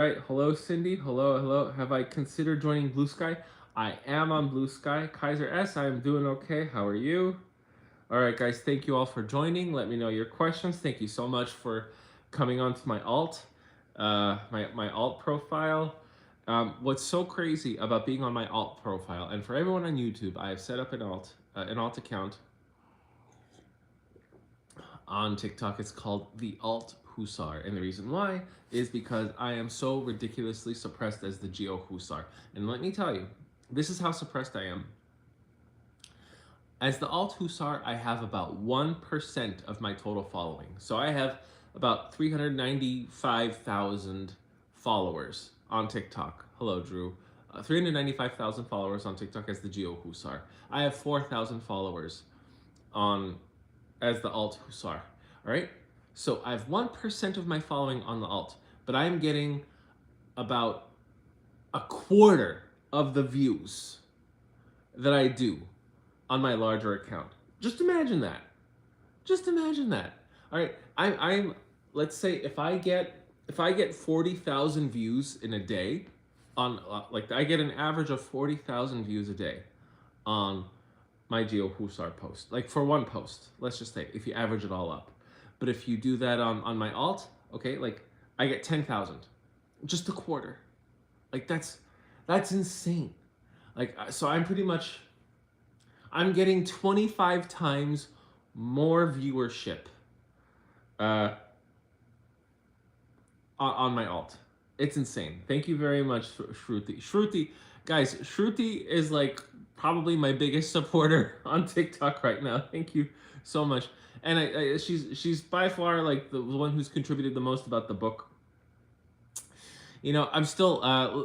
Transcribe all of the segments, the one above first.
All right, hello Cindy. Hello. Have I considered joining Blue Sky? I am on Blue Sky. Kaiser S, I am doing okay. How are you? All right, guys, thank you all for joining. Let me know your questions. Thank you so much for coming onto my my alt profile. What's so crazy about being on my alt profile, and for everyone on YouTube, I have set up an alt account on TikTok. It's called the GeoHussar, and the reason why is because I am so ridiculously suppressed as the GeoHussar. And let me tell you, this is how suppressed I am. As the alt Hussar, I have about 1% of my total following. So I have about 395,000 followers on TikTok. Hello, Drew. 395,000 followers on TikTok as the GeoHussar. I have 4,000 followers on as the alt Hussar. All right. So I have 1% of my following on the alt, but I'm getting about a quarter of the views that I do on my larger account. Just imagine that. Just imagine that. All right. I'm let's say if I get 40,000 views in a day on like I get an average of 40,000 views a day on my GeoHussar post. Like for one post, let's just say if you average it all up. But if you do that on my alt, okay, like I get 10,000, just a quarter. Like that's insane. Like so I'm getting 25 times more viewership uh, on my alt. It's insane. Thank you very much, Shruti. Guys, Shruti is like probably my biggest supporter on TikTok right now. Thank you so much. And she's by far like the one who's contributed the most about the book. You know, I'm still,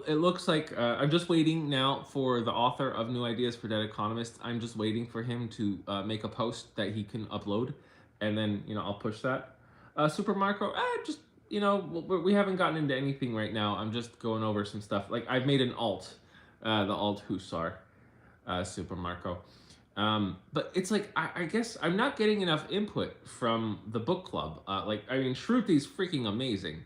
it looks like I'm just waiting now for the author of New Ideas for Dead Economists. I'm just waiting for him to make a post that he can upload. And then, I'll push that. Super Marco, just, we haven't gotten into anything right now. I'm just going over some stuff. Like, I've made an alt, the alt Hussar, Super Marco. But it's like, I guess I'm not getting enough input from the book club. Shruti's freaking amazing.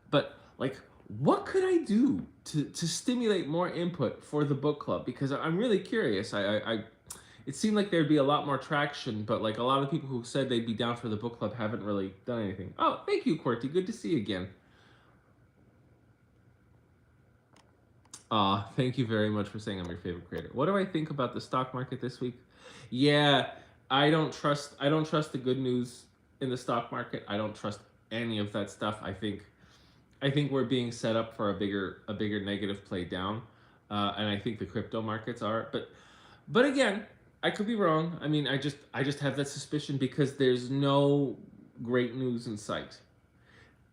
But, like, what could I do to stimulate more input for the book club? Because I'm really curious. It seemed like there'd be a lot more traction, but like a lot of people who said they'd be down for the book club haven't really done anything. Oh, thank you, Qwerty. Good to see you again. Thank you very much for saying I'm your favorite creator. What do I think about the stock market this week? Yeah, I don't trust the good news in the stock market. I don't trust any of that stuff. I think we're being set up for a bigger negative play down, and I think the crypto markets are. But again, I could be wrong. I mean, I just have that suspicion because there's no great news in sight.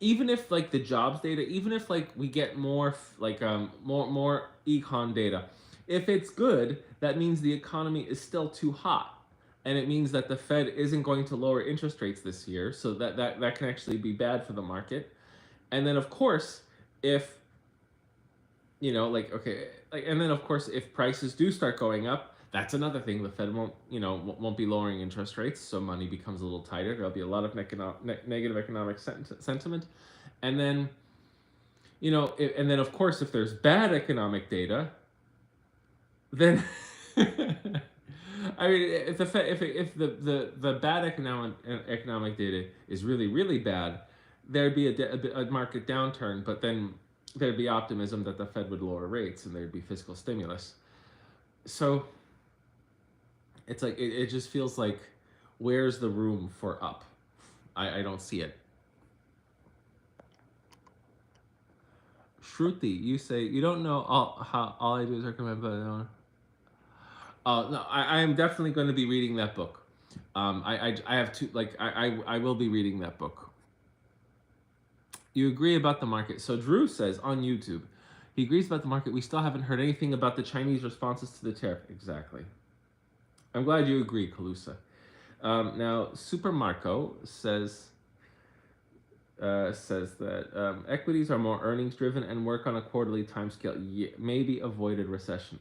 Even if like the jobs data, even if like we get more econ data, if it's good, that means the economy is still too hot, and it means that the Fed isn't going to lower interest rates this year. So that can actually be bad for the market. And then of course, if and then of course if prices do start going up, that's another thing. The Fed won't be lowering interest rates, so money becomes a little tighter. There'll be a lot of negative economic sentiment, and then and then of course if there's bad economic data, then I mean, if the if the bad economic data is really bad, there'd be a market downturn, but then there'd be optimism that the Fed would lower rates and there'd be fiscal stimulus. So it's like it just feels like where's the room for up? I don't see it. Shruti, you say you don't know all I do is recommend, but I don't. No, I am definitely going to be reading that book. I have two, like, I will be reading that book. You agree about the market. So Drew says on YouTube, he agrees about the market. We still haven't heard anything about the Chinese responses to the tariff. Exactly. I'm glad you agree, Kalusa. Now, Super Marco says that equities are more earnings driven and work on a quarterly timescale. Yeah, maybe avoided recession.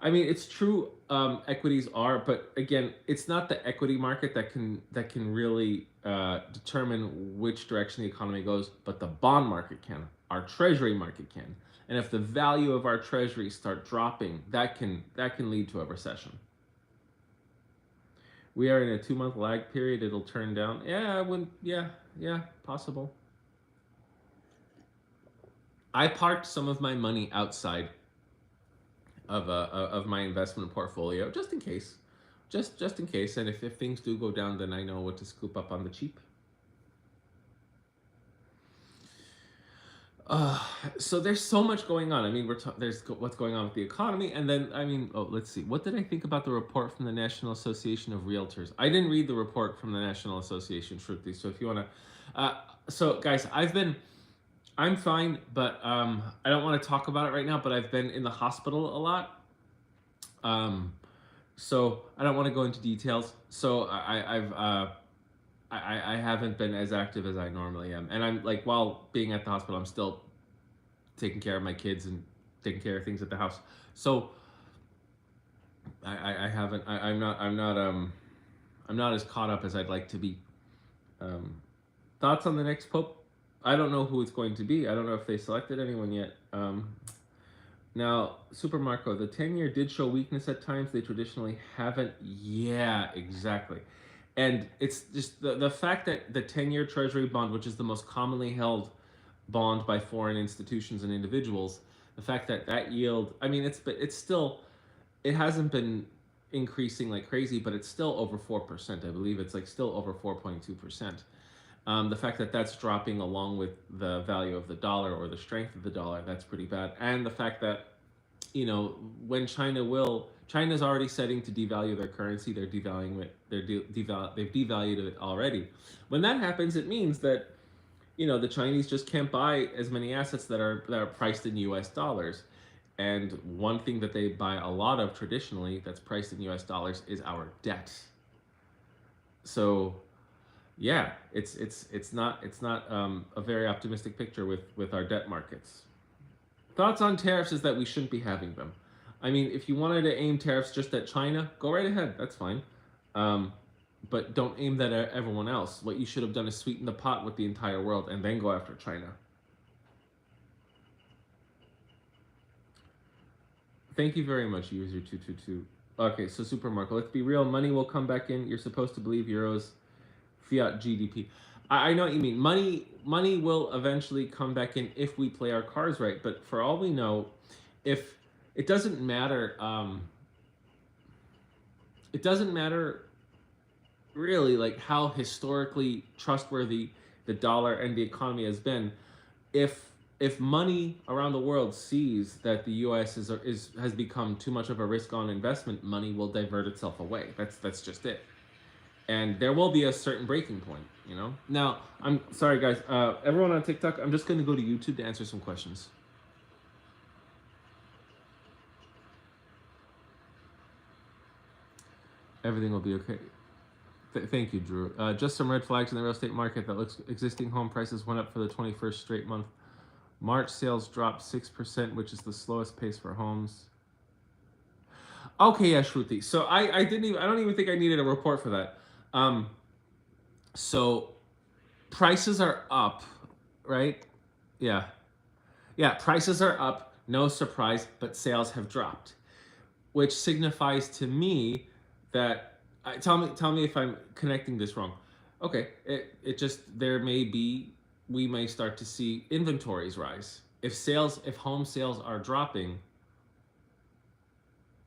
I mean, it's true. Equities are, but again, it's not the equity market that can really determine which direction the economy goes, but the bond market can. our treasury market can. And if the value of our treasuries start dropping, that can lead to a recession. We are in a 2-month lag period. It'll turn down. Yeah, I wouldn't. Yeah, possible. I parked some of my money outside of my investment portfolio just in case, just in case. And if things do go down, then I know what to scoop up on the cheap. So there's so much going on. I mean, there's what's going on with the economy, and then I mean, let's see. What did I think about the report from the National Association of Realtors? I didn't read the report from the National Association, truthfully. So if you wanna, so guys, I'm fine, but I don't want to talk about it right now. But I've been in the hospital a lot, so I don't want to go into details. So I haven't been as active as I normally am. And I'm like, while being at the hospital, I'm still taking care of my kids and taking care of things at the house. So I haven't, I'm not as caught up as I'd like to be. Thoughts on the next Pope? I don't know who it's going to be. I don't know if they selected anyone yet. Now, Super Marco, the 10-year did show weakness at times. They traditionally haven't. Yeah, exactly. And it's just the fact that the 10-year Treasury bond, which is the most commonly held bond by foreign institutions and individuals, the fact that that yield, I mean, it's still, it hasn't been increasing like crazy, but it's still over 4%. I believe it's like still over 4.2%. The fact that that's dropping along with the value of the dollar or the strength of the dollar, that's pretty bad. And the fact that, when China's already setting to devalue their currency. They're devaluing it. They've devalued it already. When that happens, it means that, the Chinese just can't buy as many assets that are priced in U.S. dollars. And one thing that they buy a lot of traditionally that's priced in U.S. dollars is our debt. So, yeah, it's not a very optimistic picture with our debt markets. Thoughts on tariffs is that we shouldn't be having them. I mean, if you wanted to aim tariffs just at China, go right ahead. That's fine. But don't aim that at everyone else. What you should have done is sweeten the pot with the entire world and then go after China. Thank you very much, user222. Okay, so Super Marco, let's be real. Money will come back in. You're supposed to believe euros, fiat GDP. I know what you mean. Money will eventually come back in if we play our cards right. But for all we know, if it doesn't matter, it doesn't matter really like how historically trustworthy the dollar and the economy has been. If money around the world sees that the U.S. has become too much of a risk-on investment, money will divert itself away. That's just it. And there will be a certain breaking point, Now, I'm sorry, guys. Everyone on TikTok, I'm just going to go to YouTube to answer some questions. Everything will be okay. Thank you, Drew. Just some red flags in the real estate market. That looks existing home prices went up for the 21st straight month. March sales dropped 6%, which is the slowest pace for homes. Okay, yeah, Shruti. So I don't even think I needed a report for that. So prices are up, right? Yeah. Yeah, prices are up, no surprise, but sales have dropped, which signifies to me that tell me if I'm connecting this wrong. Okay, it just we may start to see inventories rise. If home sales are dropping,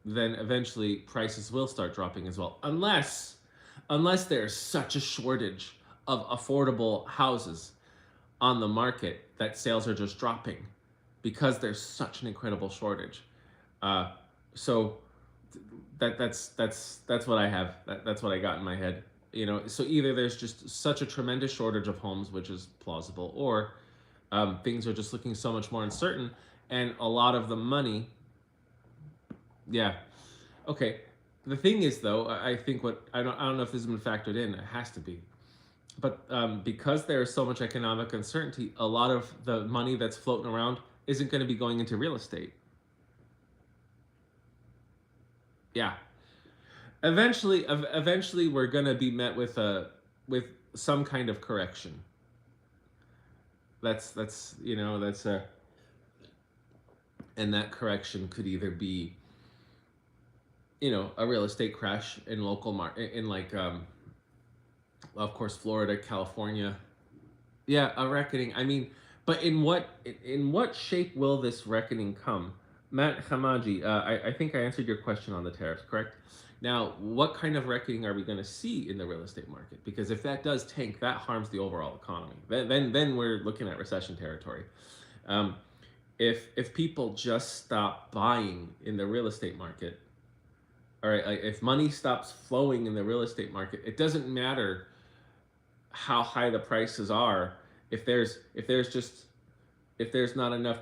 then eventually prices will start dropping as well. Unless there's such a shortage of affordable houses on the market that sales are just dropping because there's such an incredible shortage. So that's what I have. That's what I got in my head. So either there's just such a tremendous shortage of homes, which is plausible, or things are just looking so much more uncertain, and a lot of the money. Yeah. Okay. The thing is, though, I think I don't know if this has been factored in. It has to be, but because there is so much economic uncertainty, a lot of the money that's floating around isn't going to be going into real estate. Yeah. Eventually, we're going to be met with some kind of correction. That's you know that's a and that correction could either be a real estate crash in local market in like of course Florida, California. Yeah, a reckoning. I mean, but in what shape will this reckoning come? Matt Hamaji, I think I answered your question on the tariffs, correct? Now, what kind of reckoning are we going to see in the real estate market? Because if that does tank, that harms the overall economy. Then we're looking at recession territory. Um, if people just stop buying in the real estate market, all right, like if money stops flowing in the real estate market, it doesn't matter how high the prices are if there's not enough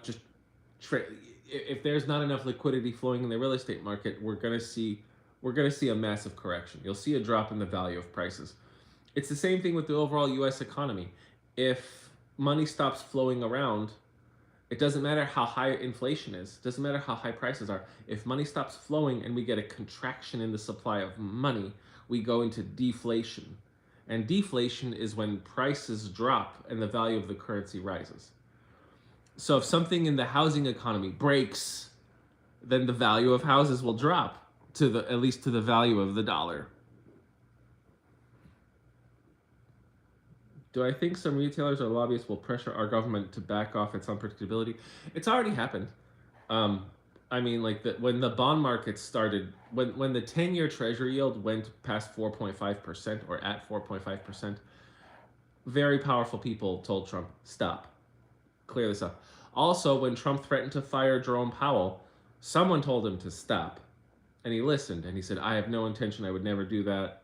tra- if there's not enough liquidity flowing in the real estate market, we're going to see a massive correction. You'll see a drop in the value of prices. It's the same thing with the overall US economy. If money stops flowing around, it doesn't matter how high inflation is, it doesn't matter how high prices are. If money stops flowing and we get a contraction in the supply of money, we go into deflation. And deflation is when prices drop and the value of the currency rises. So if something in the housing economy breaks, then the value of houses will drop to the at least to the value of the dollar. Do I think some retailers or lobbyists will pressure our government to back off its unpredictability? It's already happened. Um, I mean, like when the bond market started, when the 10-year Treasury yield went past 4.5% or at 4.5%, very powerful people told Trump, stop, clear this up. Also, when Trump threatened to fire Jerome Powell, someone told him to stop. And he listened and he said, I have no intention, I would never do that.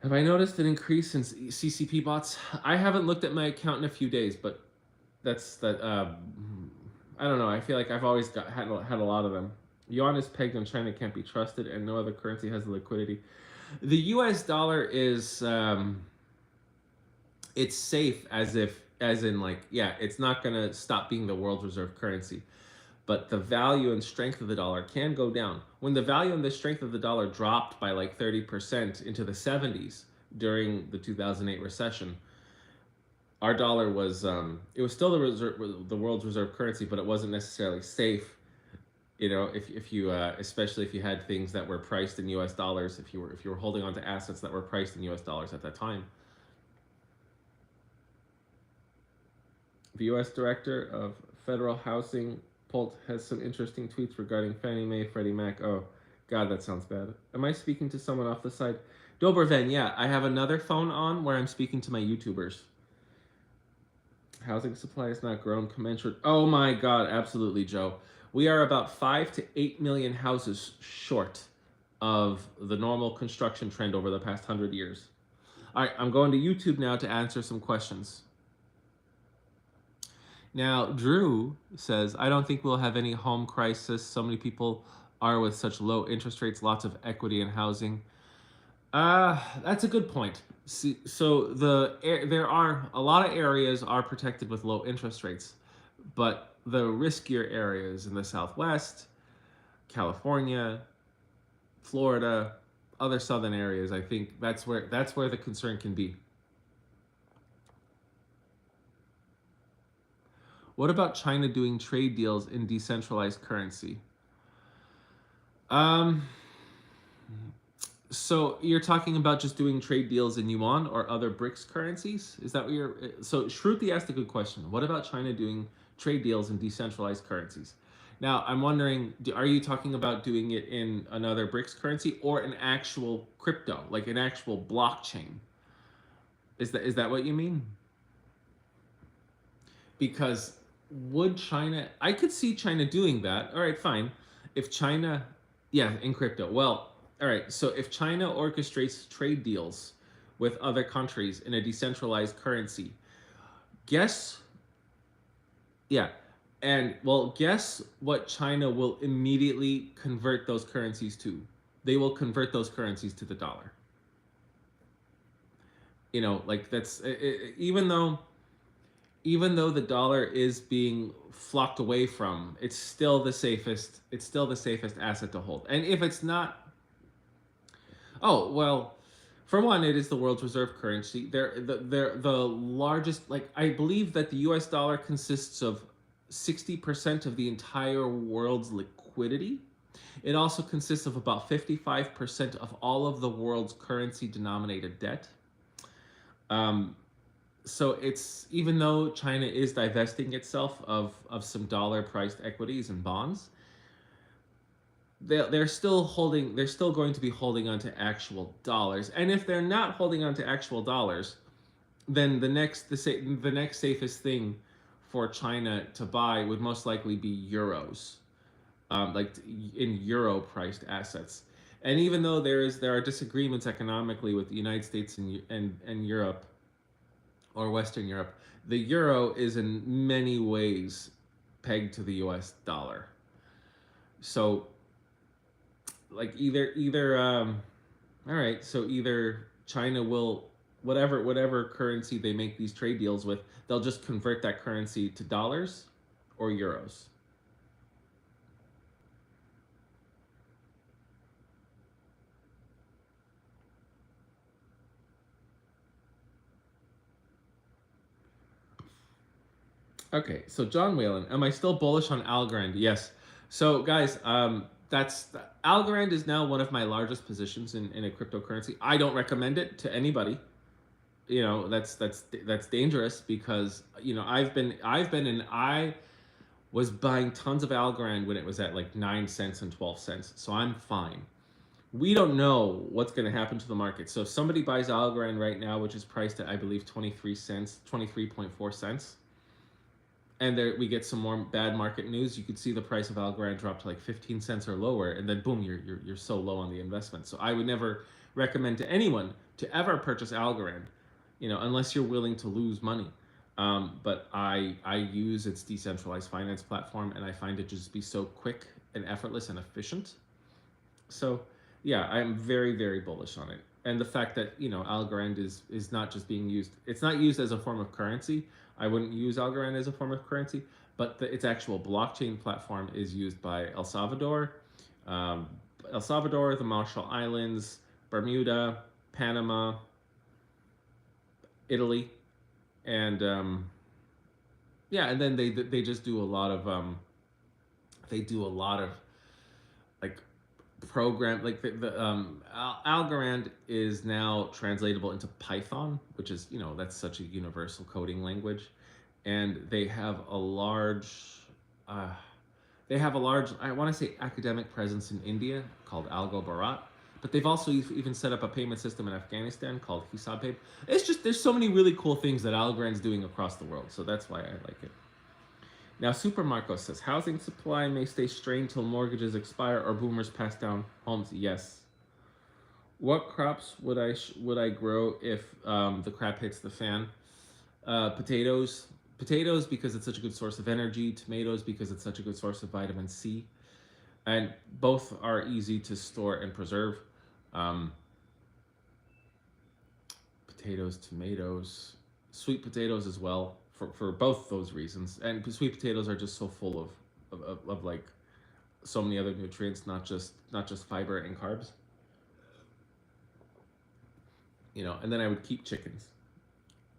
Have I noticed an increase in CCP bots? I haven't looked at my account in a few days, but that's that. I don't know. I feel like I've always had a lot of them. Yuan is pegged and China can't be trusted, and no other currency has the liquidity. The U.S. dollar is it's safe as in like yeah, it's not gonna stop being the world reserve currency, but the value and strength of the dollar can go down. When the value and the strength of the dollar dropped by like 30% into the 70s during the 2008 recession, our dollar was it was still the world's reserve currency, but it wasn't necessarily safe. If you especially if you had things that were priced in U.S. dollars, if you were holding on to assets that were priced in U.S. dollars at that time. The U.S. Director of Federal Housing Polt has some interesting tweets regarding Fannie Mae, Freddie Mac. Oh, God, that sounds bad. Am I speaking to someone off the side? Doberven, yeah, I have another phone on where I'm speaking to my YouTubers. Housing supply has not grown commensurate. Oh my God, absolutely, Joe. We are about 5 to 8 million houses short of the normal construction trend over the past 100 years. All right, I'm going to YouTube now to answer some questions. Now, Drew says, I don't think we'll have any home crisis. So many people are with such low interest rates, lots of equity in housing. That's a good point. See, so there are a lot of areas are protected with low interest rates, but the riskier areas in the Southwest, California, Florida, other southern areas, I think that's where the concern can be. What about China doing trade deals in decentralized currency? Um, so you're talking about just doing trade deals in yuan or other BRICS currencies? Is that what you're? So Shruti asked a good question. What about China doing trade deals in decentralized currencies? Now I'm wondering, are you talking about doing it in another BRICS currency or an actual crypto, like an actual blockchain? Is that what you mean? Because would China? I could see China doing that. All right, fine. If China, yeah, in crypto. Well, all right. So if China orchestrates trade deals with other countries in a decentralized currency, guess, yeah, and well, guess what China will immediately convert those currencies to? They will convert those currencies to the dollar. Like that's even though the dollar is being flocked away from, it's still the safest asset to hold. And if it's not, Oh well, for one, it is the world's reserve currency. They're the largest. Like I believe that the U.S. dollar consists of 60% of the entire world's liquidity. It also consists of about 55% of all of the world's currency denominated debt. Um, so it's even though China is divesting itself of some dollar priced equities and bonds, they're still holding they're still going to be holding on to actual dollars. And if they're not holding on to actual dollars, then the next safest thing for China to buy would most likely be euros, like in euro priced assets. And even though there are disagreements economically with the United States and Europe or Western Europe, the euro is in many ways pegged to the U.S. dollar. So like either all right, so either China will whatever currency they make these trade deals with, they'll just convert that currency to dollars or euros. Okay, so John Whalen, am I still bullish on Algorand? Yes. So guys, that's Algorand is now one of my largest positions in a cryptocurrency. I don't recommend it to anybody. You know, that's dangerous because I've been in I was buying tons of Algorand when it was at like 9 cents and 12 cents. So I'm fine. We don't know what's going to happen to the market. So if somebody buys Algorand right now, which is priced at I believe 23 cents, 23.4 cents, and there we get some more bad market news, you could see the price of Algorand drop to like 15 cents or lower, and then boom, you're so low on the investment. So I would never recommend to anyone to ever purchase Algorand, unless you're willing to lose money. But I use its decentralized finance platform, and I find it just be so quick and effortless and efficient. So yeah, I'm very very bullish on it, and the fact that Algorand is not just being used. It's not used as a form of currency. I wouldn't use Algorand as a form of currency, but its actual blockchain platform is used by um, El Salvador, the Marshall Islands, Bermuda, Panama, Italy, and yeah, and then they just do a lot of they do a lot of like program like Algorand is now translatable into Python, which is that's such a universal coding language, and uh, they have a large I want to say academic presence in India called Algo Bharat, but they've also even set up a payment system in Afghanistan called Hisab Pay. It's just there's so many really cool things that Algorand's doing across the world, so that's why I like it. Now, Super Marco says housing supply may stay strained till mortgages expire or boomers pass down homes. Yes. What crops would I grow if the crap hits the fan? Potatoes. Potatoes because it's such a good source of energy. Tomatoes because it's such a good source of vitamin C, and both are easy to store and preserve. Um, Potatoes, tomatoes, sweet potatoes as well for both those reasons. And sweet potatoes are just so full of like so many other nutrients, not just fiber and carbs. And then I would keep chickens,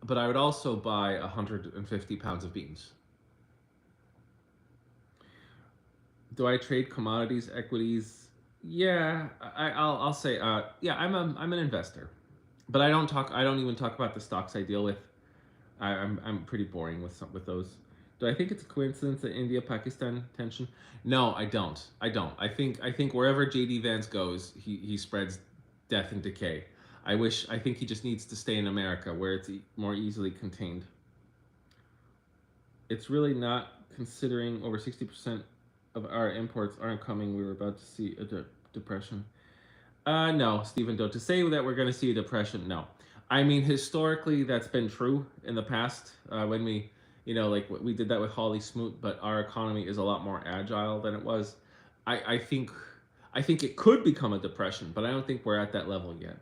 but I would also buy 150 pounds of beans. Do I trade commodities, equities? Yeah, I'll say yeah. I'm an investor, but I don't even talk about the stocks I deal with. I'm pretty boring with those. Do I think it's a coincidence that India Pakistan tension? No, I don't. I think wherever JD Vance goes, he spreads death and decay. I think he just needs to stay in America where it's more easily contained. It's really not, considering over 60% of our imports aren't coming. We were about to see a depression. No, Stephen Doe. To say that we're going to see a depression, no. I mean, historically, that's been true in the past when like we did that with Holly Smoot, but our economy is a lot more agile than it was. I think, it could become a depression, but I don't think we're at that level yet.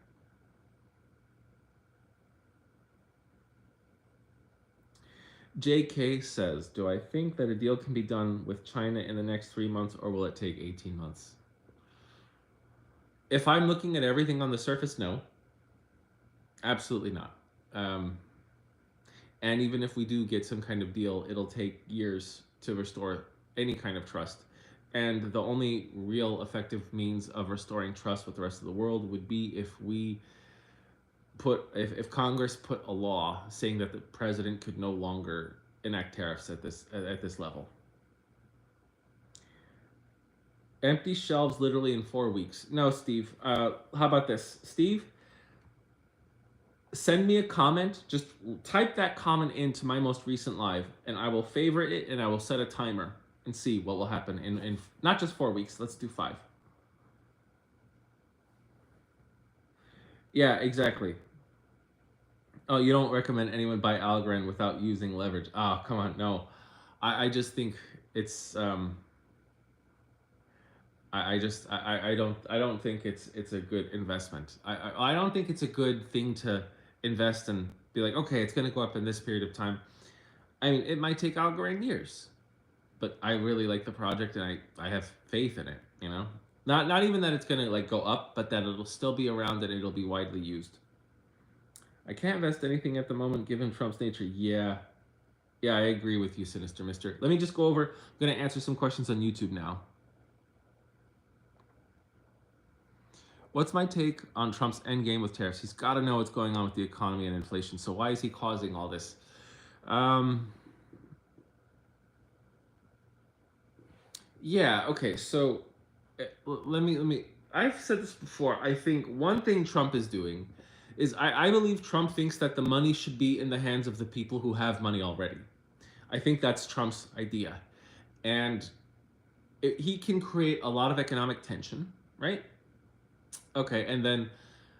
JK says, "Do I think that a deal can be done with China in the next 3 months, or will it take 18 months?" If I'm looking at everything on the surface, no, absolutely not. Um, and even if we do get some kind of deal, it'll take years to restore any kind of trust. And the only real effective means of restoring trust with the rest of the world would be if Congress put a law saying that the president could no longer enact tariffs at this level. Empty shelves literally in 4 weeks. No, Steve. How about this, Steve? Send me a comment. Just type that comment into my most recent live, and I will favorite it, and I will set a timer and see what will happen in not just 4 weeks. Let's do 5. Yeah, exactly. Oh, you don't recommend anyone buy Algorand without using leverage? Oh, come on, no. I just think it's I don't think it's a good investment. I don't think it's a good thing to invest and be like, okay, it's going to go up in this period of time. I mean, it might take Algorand years, but I really like the project and I have faith in it. You know, not even that it's going to like go up, but that it'll still be around and it'll be widely used. I can't invest anything at the moment given Trump's nature. Yeah, yeah, I agree with you, Sinister Mister. Let me just go over. I'm going to answer some questions on YouTube now. What's my take on Trump's endgame with tariffs? He's got to know what's going on with the economy and inflation. So why is he causing all this? Um, yeah. Okay. So let me. I've said this before. I think one thing Trump is doing is I believe Trump thinks that the money should be in the hands of the people who have money already. I think that's Trump's idea, and he can create a lot of economic tension, right? Okay, and then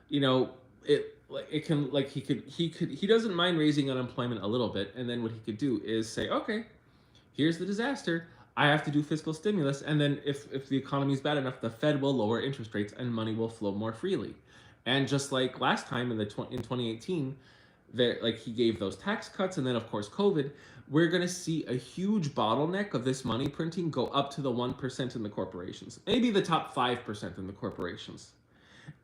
you know it can like he doesn't mind raising unemployment a little bit, and then what he could do is say, okay, here's the disaster, I have to do fiscal stimulus, and then if the economy is bad enough, the Fed will lower interest rates and money will flow more freely. And just like last time in 2018, there like he gave those tax cuts, and then of course COVID, we're going to see a huge bottleneck of this money printing go up to the 1% in the corporations, maybe the top 5% in the corporations,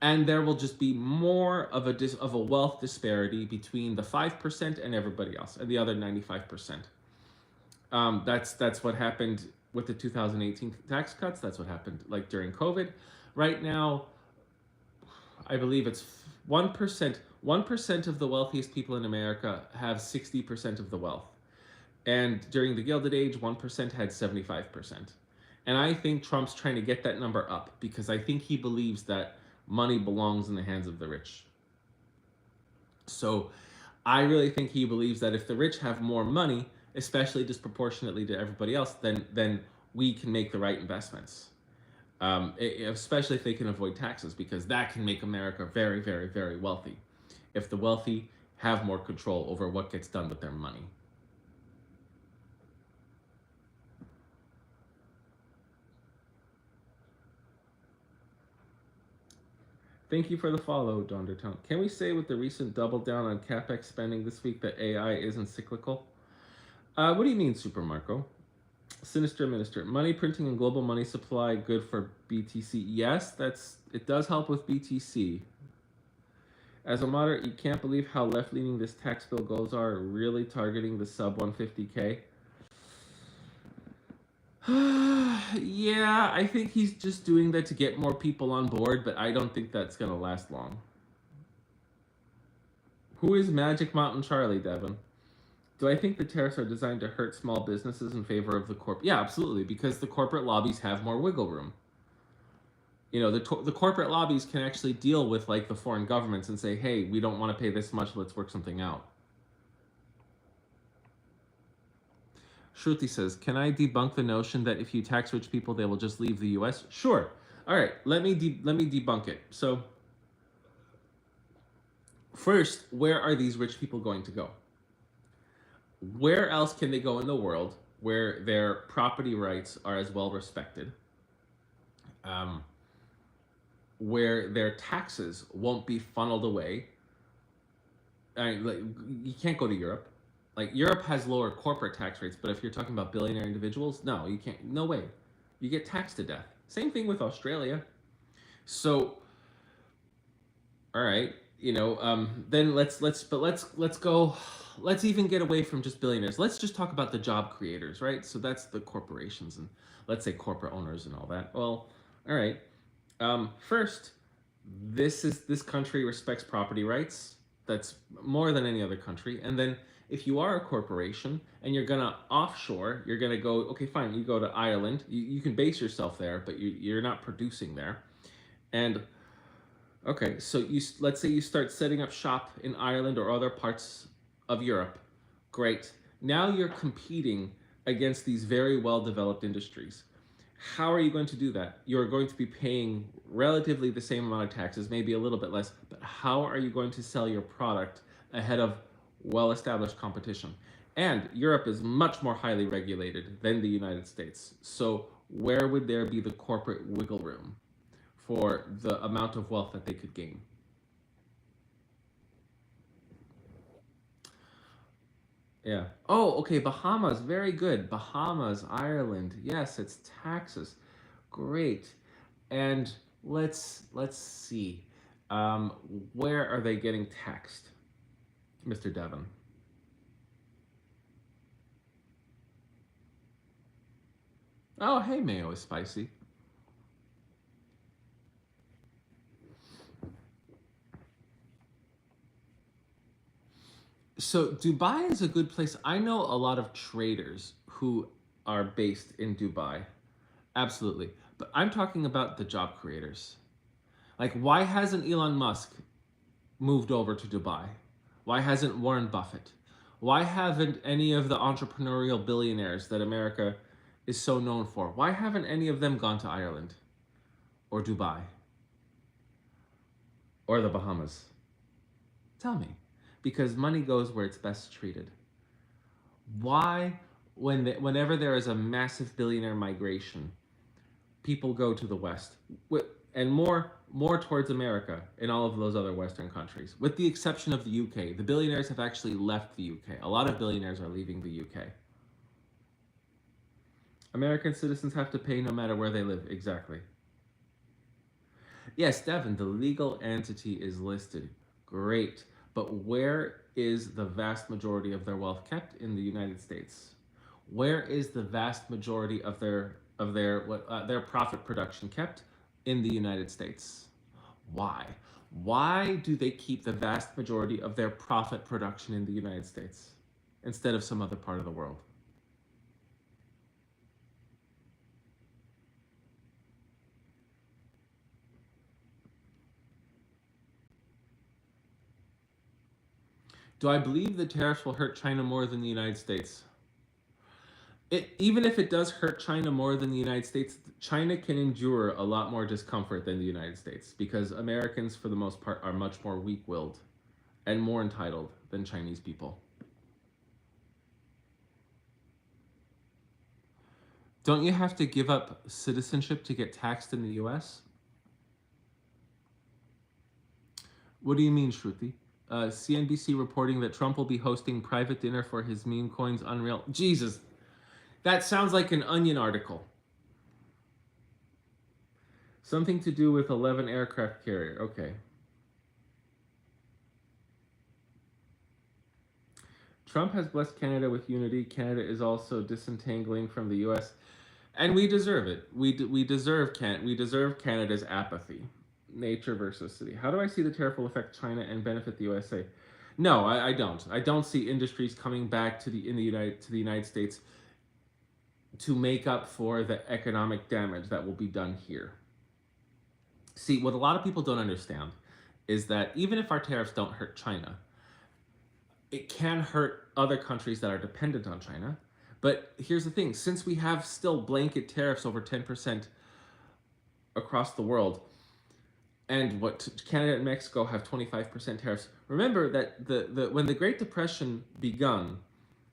and there will just be more of a wealth disparity between the 5% and everybody else and the other 95%. That's what happened with the 2018 tax cuts. That's what happened like during COVID. Right now, I believe it's 1%. 1% of the wealthiest people in America have 60% of the wealth, and during the Gilded Age, 1% had 75%. And I think Trump's trying to get that number up because I think he believes that money belongs in the hands of the rich. So I really think he believes that if the rich have more money, especially disproportionately to everybody else, then we can make the right investments. Especially if they can avoid taxes, because that can make America very, very, very wealthy. If the wealthy have more control over what gets done with their money. Thank you for the follow, Dondertown. Can we say with the recent double down on capex spending this week that AI isn't cyclical? What do you mean, Super Marco? Sinister Minister, money printing and global money supply good for BTC? Yes, it does help with BTC. As a moderate, you can't believe how left-leaning this tax bill goals are, really targeting the sub 150K. Yeah, I think he's just doing that to get more people on board, but I don't think that's gonna last long. Who is Magic Mountain Charlie, Devin? Do I think the tariffs are designed to hurt small businesses in favor of the corp? Yeah, absolutely, because the corporate lobbies have more wiggle room. You know, the corporate lobbies can actually deal with like the foreign governments and say, hey, we don't want to pay this much, let's work something out. Shruti says, can I debunk the notion that if you tax rich people, they will just leave the U.S.? Sure. All right, let me debunk it. So, first, where are these rich people going to go? Where else can they go in the world where their property rights are as well respected? Where their taxes won't be funneled away. I mean, like, you can't go to Europe. Like, Europe has lower corporate tax rates, but if you're talking about billionaire individuals, no, you can't. No way. You get taxed to death. Same thing with Australia. So All right, then let's even get away from just billionaires. Let's just talk about the job creators, right? So that's the corporations and let's say corporate owners and all that. Well, all right. First, this country respects property rights. That's more than any other country. And then if you are a corporation and you're gonna offshore, you're gonna go, okay, fine, you go to Ireland. You can base yourself there, but you're not producing there. And okay, so let's say you start setting up shop in Ireland or other parts of Europe. Great. Now you're competing against these very well developed industries. How are you going to do that? You're going to be paying relatively the same amount of taxes, maybe a little bit less, but how are you going to sell your product ahead of well established competition? And Europe is much more highly regulated than the United States. So, where would there be the corporate wiggle room for the amount of wealth that they could gain? Yeah. Oh, okay. Bahamas, very good. Bahamas, Ireland. Yes, it's taxes. Great. And let's see. Um, where are they getting taxed, Mr. Devon? Oh, hey, mayo is spicy. So Dubai is a good place. I know a lot of traders who are based in Dubai. Absolutely. But I'm talking about the job creators. Like, why hasn't Elon Musk moved over to Dubai? Why hasn't Warren Buffett? Why haven't any of the entrepreneurial billionaires that America is so known for? Why haven't any of them gone to Ireland or Dubai or the Bahamas? Tell me. Because money goes where it's best treated. Why, whenever there is a massive billionaire migration, people go to the West, and more towards America in all of those other Western countries, with the exception of the UK. The billionaires have actually left the UK. A lot of billionaires are leaving the UK. American citizens have to pay no matter where they live. Exactly. Yes, Devin, the legal entity is listed. Great. But where is the vast majority of their wealth kept? In the United States. Where is the vast majority of their profit production kept? In the United States. Why? Why do they keep the vast majority of their profit production in the United States instead of some other part of the world? Do I believe the tariffs will hurt China more than the United States? Even if it does hurt China more than the United States, China can endure a lot more discomfort than the United States because Americans, for the most part, are much more weak-willed and more entitled than Chinese people. Don't you have to give up citizenship to get taxed in the U.S.? What do you mean, Shruti? CNBC reporting that Trump will be hosting private dinner for his meme coins. Unreal. Jesus, that sounds like an Onion article. Something to do with 11 aircraft carrier. Okay. Trump has blessed Canada with unity. Canada is also disentangling from the U.S. And we deserve it. We deserve Canada's apathy. Nature versus city. How do I see the tariff will affect China and benefit the USA? No, I don't. I don't see industries coming back to the United States to make up for the economic damage that will be done here. See, what a lot of people don't understand is that even if our tariffs don't hurt China, it can hurt other countries that are dependent on China. But here's the thing, since we have still blanket tariffs over 10% across the world, and what Canada and Mexico have 25% tariffs. Remember that when the Great Depression begun,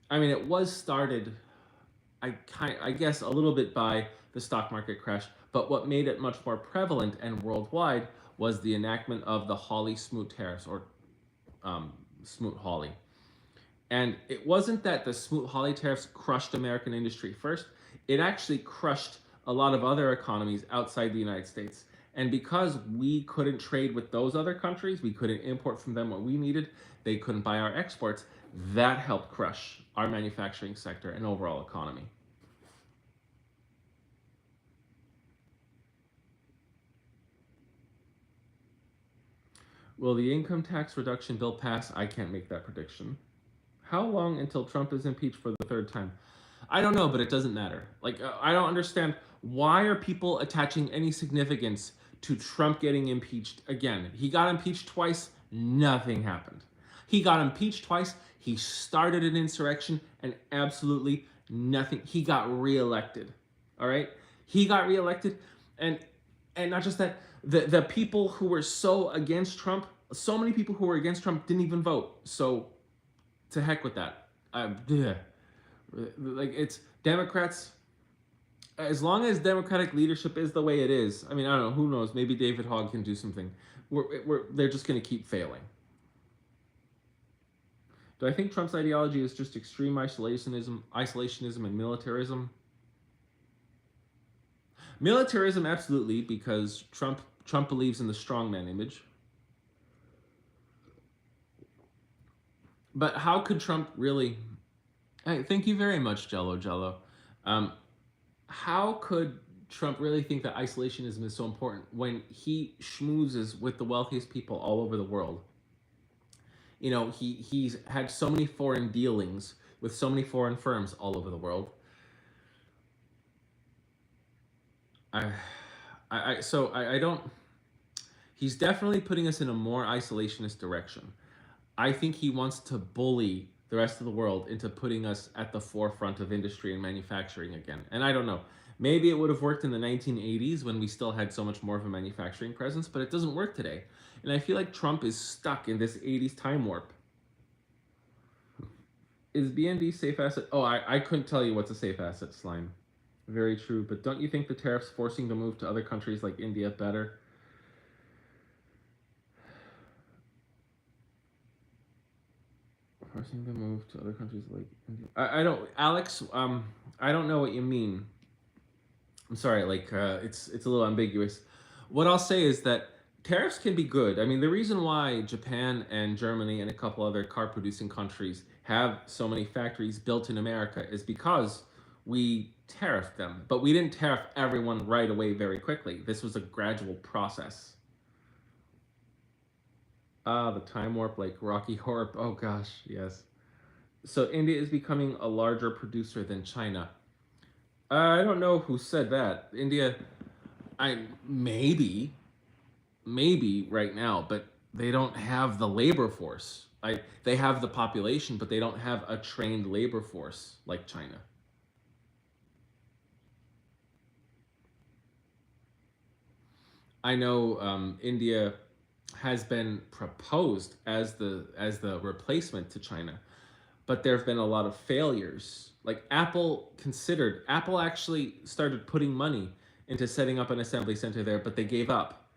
I mean it was started, I guess a little bit by the stock market crash, but what made it much more prevalent and worldwide was the enactment of the Hawley-Smoot tariffs, or Smoot-Hawley. And it wasn't that the Smoot-Hawley tariffs crushed American industry first. It actually crushed a lot of other economies outside the United States. And because we couldn't trade with those other countries, we couldn't import from them what we needed, they couldn't buy our exports. That helped crush our manufacturing sector and overall economy. Will the income tax reduction bill pass? I can't make that prediction. How long until Trump is impeached for the third time? I don't know, but it doesn't matter. Like, I don't understand why are people attaching any significance to Trump getting impeached again. He got impeached twice, nothing happened. He got impeached twice, he started an insurrection, and absolutely nothing. He got reelected. All right? He got reelected, and not just that, the people who were so against Trump, so many people who were against Trump didn't even vote. So to heck with that. Like, it's Democrats. As long as Democratic leadership is the way it is, I mean, I don't know. Who knows? Maybe David Hogg can do something. They're just going to keep failing. Do I think Trump's ideology is just extreme isolationism and militarism? Militarism, absolutely, because Trump believes in the strongman image. But how could Trump really? Hey, thank you very much, Jello Jello. How could Trump really think that isolationism is so important when he schmoozes with the wealthiest people all over the world? You know, he's had so many foreign dealings with so many foreign firms all over the world. I don't. He's definitely putting us in a more isolationist direction. I think he wants to bully the rest of the world into putting us at the forefront of industry and manufacturing again. And I don't know. Maybe it would have worked in the 1980s when we still had so much more of a manufacturing presence, but it doesn't work today. And I feel like Trump is stuck in this 80s time warp. Is BND safe asset? Oh, I couldn't tell you what's a safe asset, Slime. Very true. But don't you think the tariffs forcing the move to other countries like India better? Forcing the move to other countries like India. I don't, Alex. I don't know what you mean. I'm sorry. Like, it's a little ambiguous. What I'll say is that tariffs can be good. I mean, the reason why Japan and Germany and a couple other car producing countries have so many factories built in America is because we tariffed them, but we didn't tariff everyone right away very quickly. This was a gradual process. Ah, the time warp, like Rocky Horror. Oh gosh, yes. So India is becoming a larger producer than China. I don't know who said that. India, I maybe right now, but they don't have the labor force. They have the population, but they don't have a trained labor force like China. I know India has been proposed as the replacement to China, but there have been a lot of failures. Like Apple actually started putting money into setting up an assembly center there, but they gave up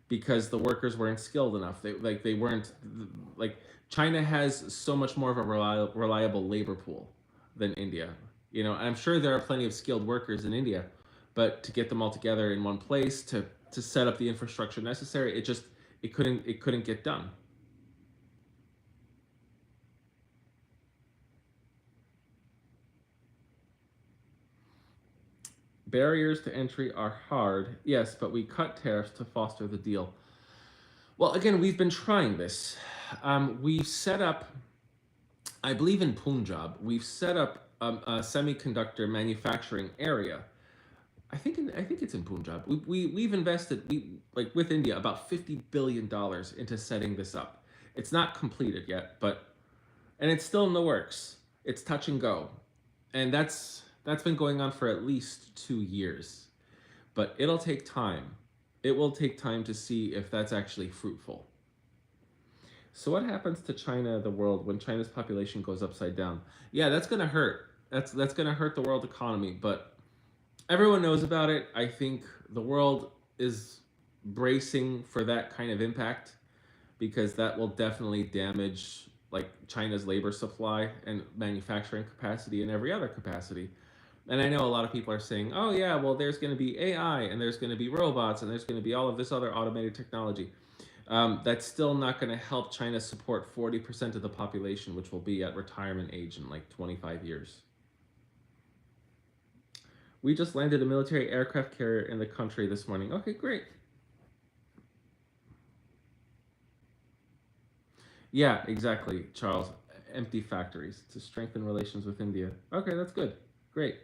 because the workers weren't skilled enough. They weren't like China has so much more of a reliable labor pool than India. You know, I'm sure there are plenty of skilled workers in India, but to get them all together in one place to set up the infrastructure necessary, it couldn't get done. Barriers to entry are hard, yes, but we cut tariffs to foster the deal. Well, again, we've been trying this. We've set up, I believe in Punjab, we've set up a semiconductor manufacturing area. I think it's in Punjab. We've invested like with India about $50 billion into setting this up. It's not completed yet, but and it's still in the works. It's touch and go, and that's been going on for at least 2 years. But it'll take time. It will take time to see if that's actually fruitful. So what happens to China, the world, when China's population goes upside down? Yeah, that's gonna hurt. That's gonna hurt the world economy. But everyone knows about it. I think the world is bracing for that kind of impact because that will definitely damage like China's labor supply and manufacturing capacity and every other capacity. And I know a lot of people are saying, oh, yeah, well, there's going to be AI and there's going to be robots and there's going to be all of this other automated technology. That's still not going to help China support 40% of the population, which will be at retirement age in like 25 years. We just landed a military aircraft carrier in the country this morning. Okay, great. Yeah, exactly, Charles. Empty factories to strengthen relations with India. Okay, that's good. Great.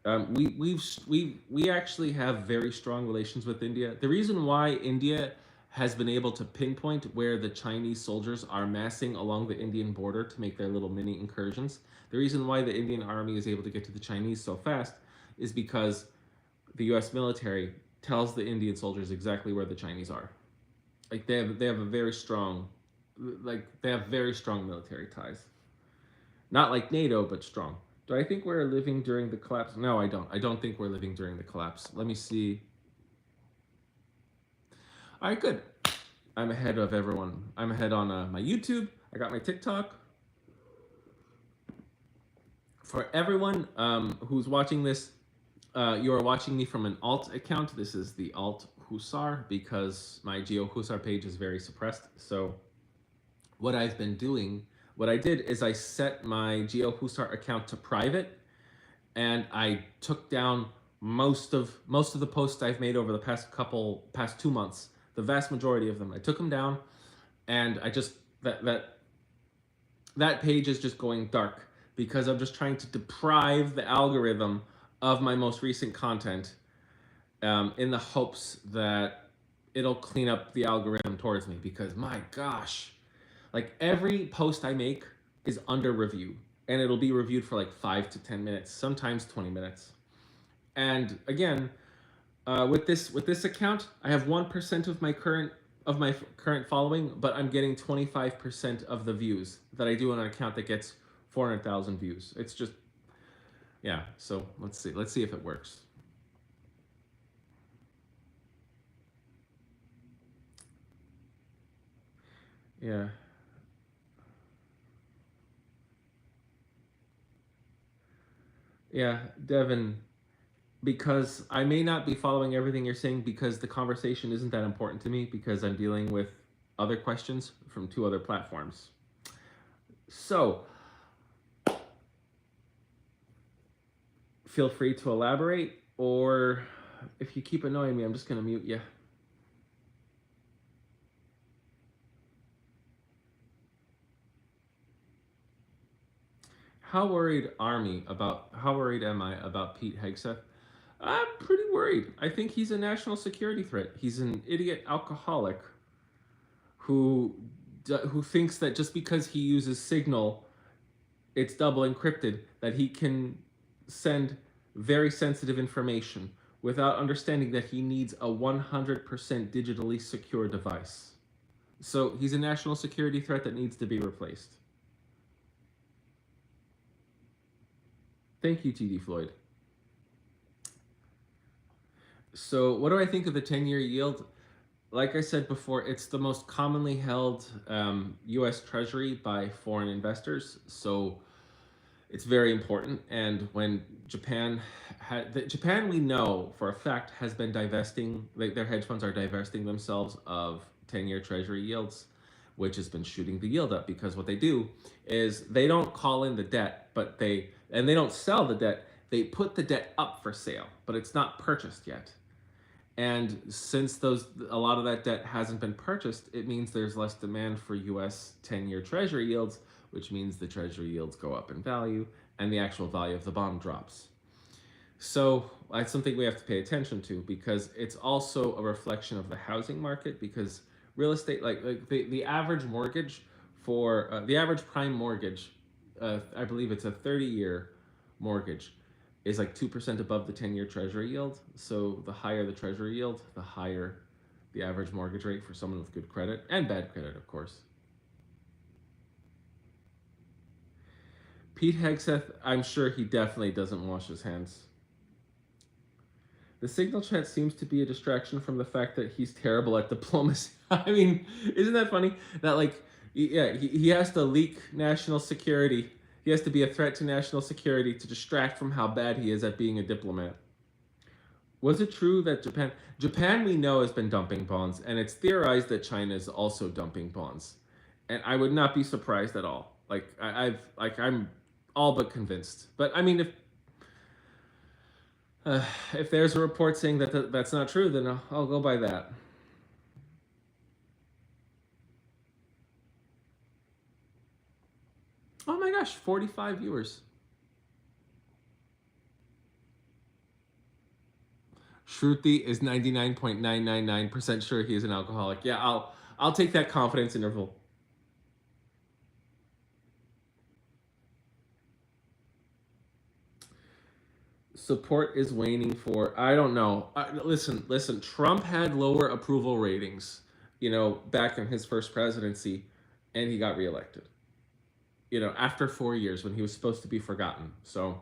We actually have very strong relations with India. The reason why India has been able to pinpoint where the Chinese soldiers are massing along the Indian border to make their little mini incursions, the reason why the Indian army is able to get to the Chinese so fast is because the U.S. military tells the Indian soldiers exactly where the Chinese are. Like they have a very strong, like they have very strong military ties. Not like NATO, but strong. Do I think we're living during the collapse? No, I don't. I don't think we're living during the collapse. Let me see. All right, good. I'm ahead of everyone. I'm ahead on my YouTube. I got my TikTok. For everyone who's watching this, you are watching me from an alt account. This is the alt Hussar because my GeoHussar page is very suppressed. So what I've been doing, what I did is I set my GeoHussar account to private, and I took down most of the posts I've made over the past 2 months. The vast majority of them, I took them down, and I just that page is just going dark because I'm just trying to deprive the algorithm of my most recent content, in the hopes that it'll clean up the algorithm towards me. Because my gosh, like every post I make is under review, and it'll be reviewed for like 5 to 10 minutes, sometimes 20 minutes. And again, with this account, I have 1% of my current following, but I'm getting 25% of the views that I do on an account that gets 400,000 views. It's just, yeah. So let's see if it works. Yeah, yeah, Devin. Because I may not be following everything you're saying because the conversation isn't that important to me because I'm dealing with other questions from two other platforms. So feel free to elaborate, or if you keep annoying me, I'm just going to mute you. How worried am I about Pete Hegseth? I'm pretty worried. I think he's a national security threat. He's an idiot alcoholic who who thinks that just because he uses Signal, it's double encrypted, that he can send very sensitive information without understanding that he needs a 100% digitally secure device. So he's a national security threat that needs to be replaced. Thank you, TD Floyd. So, what do I think of the 10-year yield? Like I said before, it's the most commonly held US Treasury by foreign investors. So, it's very important. And when Japan, we know for a fact, has been divesting, like their hedge funds are divesting themselves of 10-year Treasury yields, which has been shooting the yield up. Because what they do is they don't call in the debt, and they don't sell the debt. They put the debt up for sale, but it's not purchased yet. And since a lot of that debt hasn't been purchased, it means there's less demand for US 10-year Treasury yields, which means the Treasury yields go up in value and the actual value of the bond drops. So that's something we have to pay attention to because it's also a reflection of the housing market. Because real estate, like the average mortgage for the average prime mortgage, I believe it's a 30-year mortgage, is like 2% above the 10-year Treasury yield. So the higher the Treasury yield, the higher the average mortgage rate for someone with good credit and bad credit, of course. Pete Hegseth, I'm sure he definitely doesn't wash his hands. The Signal chat seems to be a distraction from the fact that he's terrible at diplomacy. I mean, isn't that funny? That like, yeah, he has to leak national security. He has to be a threat to national security to distract from how bad he is at being a diplomat. Was it true that Japan we know has been dumping bonds, and it's theorized that China is also dumping bonds, and I would not be surprised at all. Like I'm all but convinced. But I mean, if there's a report saying that that's not true, then I'll go by that. Oh my gosh, 45 viewers. Shruti is 99.999% sure he is an alcoholic. Yeah, I'll take that confidence interval. Support is waning for, I don't know. Listen. Trump had lower approval ratings, back in his first presidency, and he got reelected. After 4 years when he was supposed to be forgotten. So,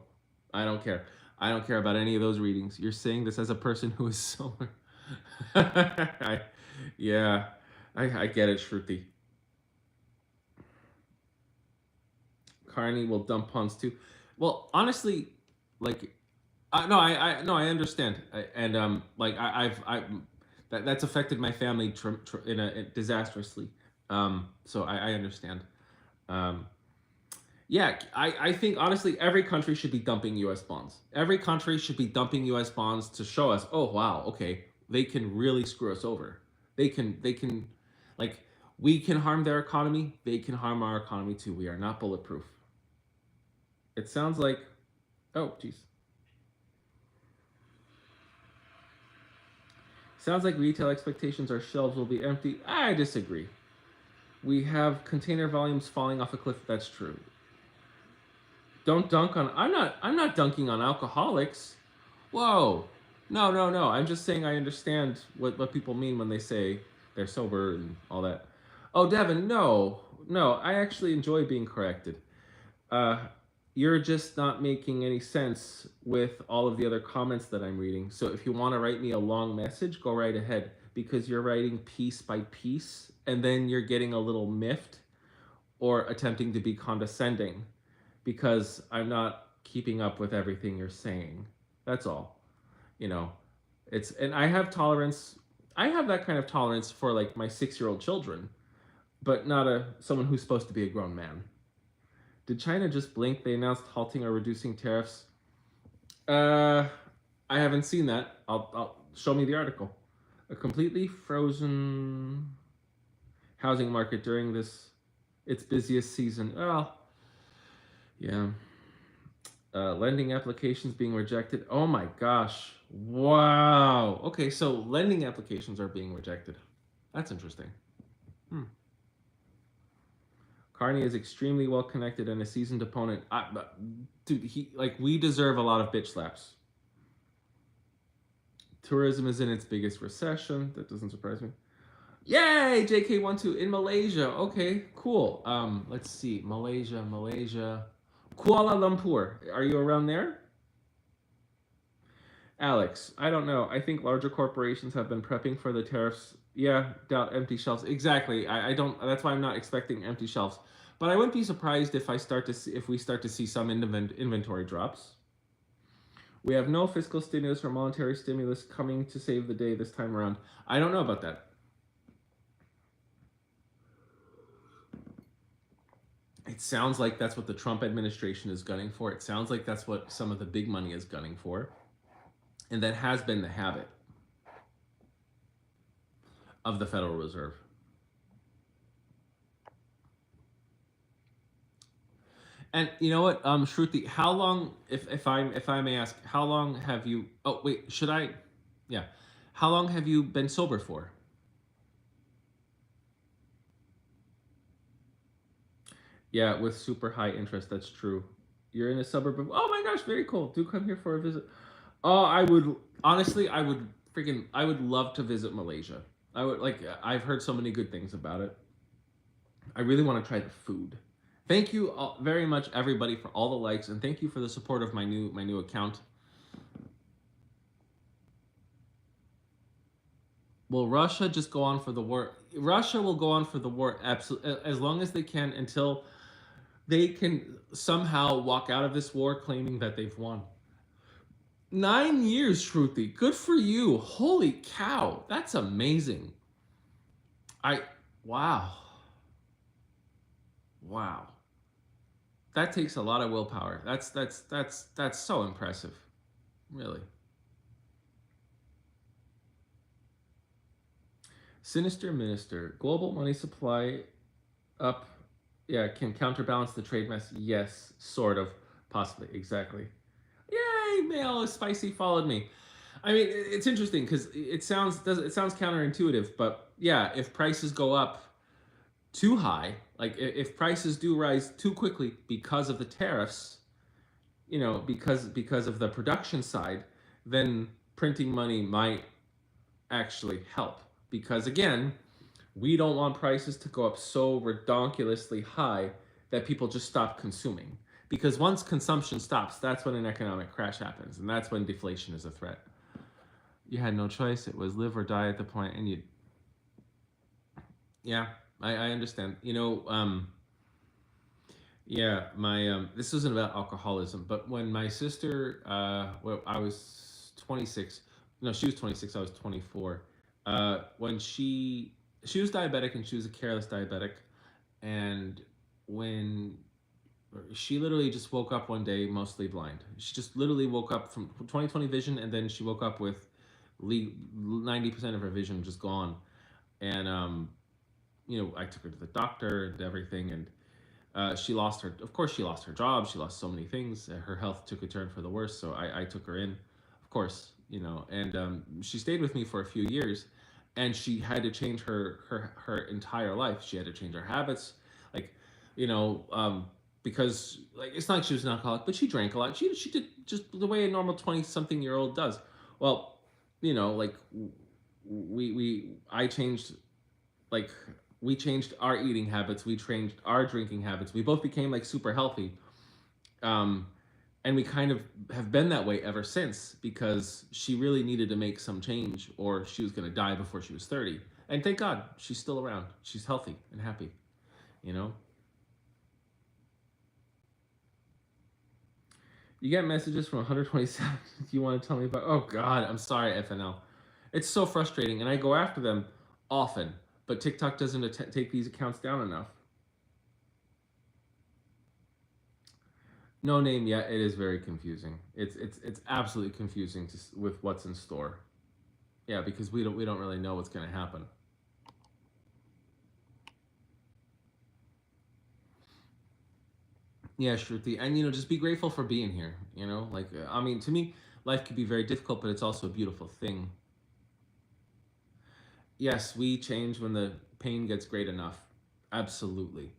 I don't care. I don't care about any of those readings. You're saying this as a person who is so. Yeah, I get it, Shruti. Carney will dump puns too. Well, honestly, like, no, no, I understand, and like that's affected my family disastrously. So I understand. Um, yeah, I think honestly every country should be dumping U.S. bonds. Every country should be dumping U.S. bonds to show us, oh wow, okay, they can really screw us over. They can, like, we can harm their economy. They can harm our economy too. We are not bulletproof. It sounds like, oh geez, sounds like retail expectations our shelves will be empty. I disagree. We have container volumes falling off a cliff. That's true. Don't dunk on. I'm not dunking on alcoholics. Whoa. No, no, no. I'm just saying I understand what people mean when they say they're sober and all that. Oh, Devin, no. No, I actually enjoy being corrected. Uh, you're just not making any sense with all of the other comments that I'm reading. So if you want to write me a long message, go right ahead because you're writing piece by piece and then you're getting a little miffed or attempting to be condescending because I'm not keeping up with everything you're saying. That's all. You know, and I have tolerance. I have that kind of tolerance for like my 6-year-old children, but not someone who's supposed to be a grown man. Did China just blink? They announced halting or reducing tariffs. Uh, I haven't seen that. I'll show me the article. A completely frozen housing market during its busiest season. Well, yeah. Lending applications being rejected. Oh my gosh. Wow. Okay, so lending applications are being rejected. That's interesting. Hmm. Carney is extremely well connected and a seasoned opponent. Dude, we deserve a lot of bitch slaps. Tourism is in its biggest recession. That doesn't surprise me. Yay, JK12 in Malaysia. Okay, cool. Let's see. Malaysia. Kuala Lumpur. Are you around there? Alex, I don't know. I think larger corporations have been prepping for the tariffs. Yeah, doubt empty shelves. Exactly. I don't. That's why I'm not expecting empty shelves. But I wouldn't be surprised if we start to see some inventory drops. We have no fiscal stimulus or monetary stimulus coming to save the day this time around. I don't know about that. It sounds like that's what the Trump administration is gunning for. It sounds like that's what some of the big money is gunning for. And that has been the habit of the Federal Reserve. And you know what, Shruti, how long, if I may ask, how long have you? Oh wait, should I? Yeah, how long have you been sober for? Yeah, with super high interest. That's true. You're in a suburb of. Oh my gosh, very cool. Do come here for a visit. Oh, I would honestly, I would love to visit Malaysia. I would like. I've heard so many good things about it. I really want to try the food. Thank you very much, everybody, for all the likes, and thank you for the support of my new account. Will Russia just go on for the war? Russia will go on for the war absolutely as long as they can until they can somehow walk out of this war claiming that they've won. 9 years, Shruti. Good for you. Holy cow. That's amazing. I wow. Wow. That takes a lot of willpower. That's so impressive. Really. Sinister Minister. Global money supply up, yeah, can counterbalance the trade mess. Yes, sort of. Possibly. Exactly. Yay, mail is spicy followed me. I mean, it's interesting because it sounds counterintuitive, but yeah, if prices go up too high, like if prices do rise too quickly because of the tariffs, because of the production side, then printing money might actually help. Because again, we don't want prices to go up so redonkulously high that people just stop consuming. Because once consumption stops, that's when an economic crash happens, and that's when deflation is a threat. You had no choice; it was live or die at the point, and you, yeah, I understand. Yeah, my this wasn't about alcoholism, but when my sister, well, I was 26. No, she was 26. I was 24. When she was diabetic and she was a careless diabetic, and when she literally just woke up one day mostly blind. She just literally woke up from 20/20 vision, and then she woke up with 90% of her vision just gone. And I took her to the doctor and everything, and she lost her. Of course, she lost her job. She lost so many things. Her health took a turn for the worse. So I took her in, of course, and she stayed with me for a few years, and she had to change her entire life. She had to change her habits, like, you know, because like it's not like she was an alcoholic, but she drank a lot. She did just the way a normal 20-something-year-old does. Well, like we I changed, like, we changed our eating habits, we changed our drinking habits, we both became like super healthy, um, and we kind of have been that way ever since because she really needed to make some change or she was going to die before she was 30. And thank God she's still around, she's healthy and happy you know you get messages from 127. You want to tell me about? Oh God, I'm sorry, FNL. It's so frustrating, and I go after them often, but TikTok doesn't take these accounts down enough. No name yet. It is very confusing. It's absolutely confusing with what's in store. Yeah, because we don't really know what's going to happen. Yeah, Shruti, and just be grateful for being here. Like, I mean, to me, life could be very difficult, but it's also a beautiful thing. Yes, we change when the pain gets great enough. Absolutely.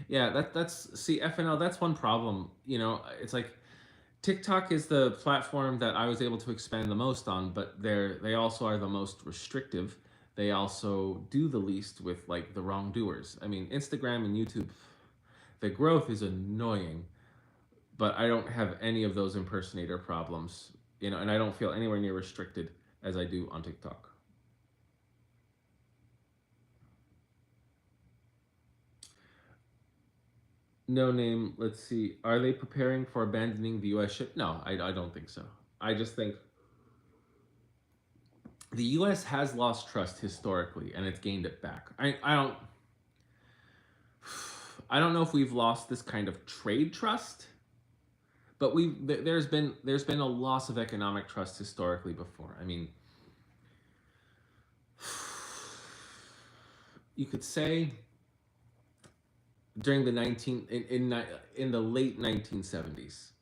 Yeah, that's see FNL. That's one problem. It's like TikTok is the platform that I was able to expand the most on, but they also are the most restrictive. They also do the least with like the wrongdoers. I mean, Instagram and YouTube, the growth is annoying, but I don't have any of those impersonator problems, and I don't feel anywhere near restricted as I do on TikTok. No name. Let's see. Are they preparing for abandoning the U.S. ship? No, I don't think so. I just think the U.S. has lost trust historically, and it's gained it back. I don't know if we've lost this kind of trade trust, but there's been a loss of economic trust historically before. I mean, you could say during the 19 in the late 1970s,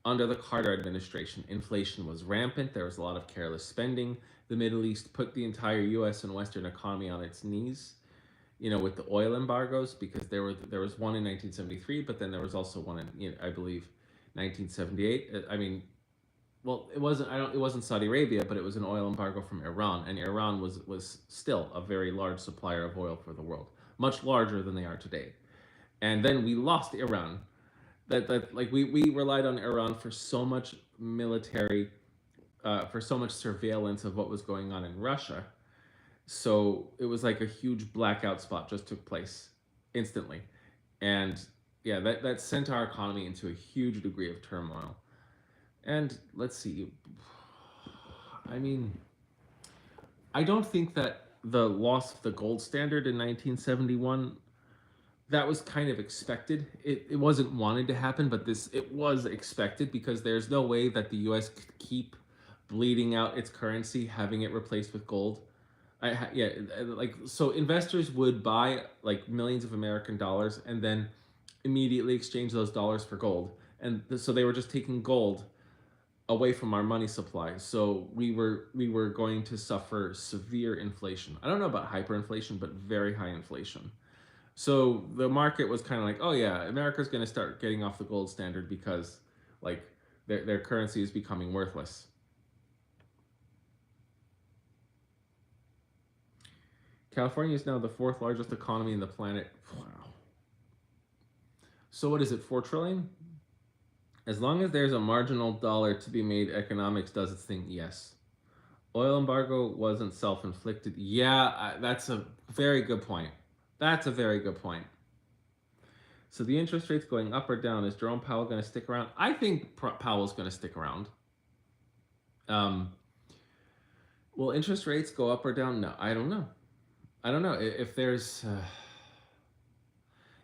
under the Carter administration, inflation was rampant. There was a lot of careless spending. The Middle East put the entire U.S. and Western economy on its knees, with the oil embargoes, because there was one in 1973, but then there was also one in, I believe, 1978. I mean, well, it wasn't Saudi Arabia, but it was an oil embargo from Iran, and Iran was still a very large supplier of oil for the world, much larger than they are today. And then we lost Iran. That like we relied on Iran for so much military, for so much surveillance of what was going on in Russia. So it was like a huge blackout spot just took place instantly. And yeah, that sent our economy into a huge degree of turmoil. And let's see. I mean, I don't think that the loss of the gold standard in 1971, that was kind of expected. It wasn't wanted to happen, but this it was expected because there's no way that the US could keep bleeding out its currency, having it replaced with gold. Yeah, like so investors would buy like millions of American dollars and then immediately exchange those dollars for gold. And so they were just taking gold away from our money supply. So we were going to suffer severe inflation. I don't know about hyperinflation, but very high inflation. So the market was kind of like, oh yeah, America's going to start getting off the gold standard because like their currency is becoming worthless. California is now the fourth largest economy in the planet. Wow. So what is it? 4 trillion? As long as there's a marginal dollar to be made, economics does its thing. Yes. Oil embargo wasn't self-inflicted. Yeah, that's a very good point. That's a very good point. So the interest rates going up or down, is Jerome Powell going to stick around? I think Powell's going to stick around. Um, will interest rates go up or down? No, I don't know. I don't know if there's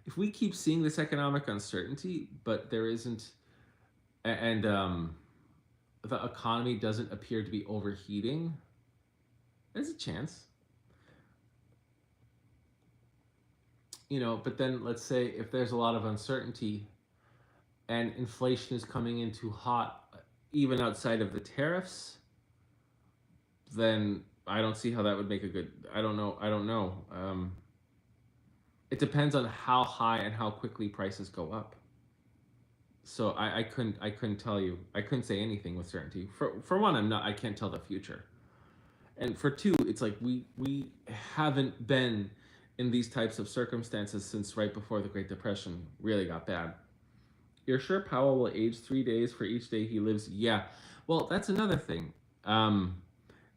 if we keep seeing this economic uncertainty, but there isn't, and the economy doesn't appear to be overheating. There's a chance, but then let's say if there's a lot of uncertainty and inflation is coming in too hot, even outside of the tariffs, then I don't see how that would make a good. I don't know. I don't know. It depends on how high and how quickly prices go up. So I couldn't tell you. I couldn't say anything with certainty. For one, I can't tell the future. And for two, it's like we haven't been in these types of circumstances since right before the Great Depression really got bad. You're sure Powell will age 3 days for each day he lives? Yeah. Well, that's another thing.